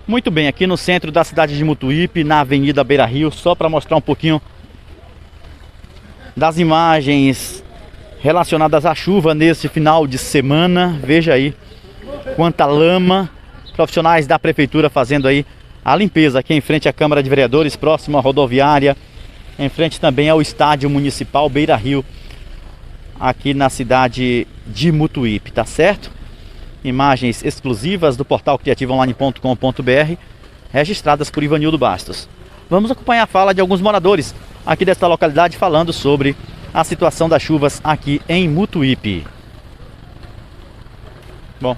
Muito bem, aqui no centro da cidade de Mutuípe, na Avenida Beira Rio, só para mostrar um pouquinho das imagens relacionadas à chuva nesse final de semana. Veja aí quanta lama. Profissionais da prefeitura fazendo aí a limpeza aqui em frente à Câmara de Vereadores, próximo à rodoviária, em frente também ao estádio municipal Beira Rio, aqui na cidade de Mutuípe, tá certo? Imagens exclusivas do portal criativoonline.com.br, registradas por Ivanildo Bastos. Vamos acompanhar a fala de alguns moradores aqui desta localidade falando sobre a situação das chuvas aqui em Mutuípe. Bom,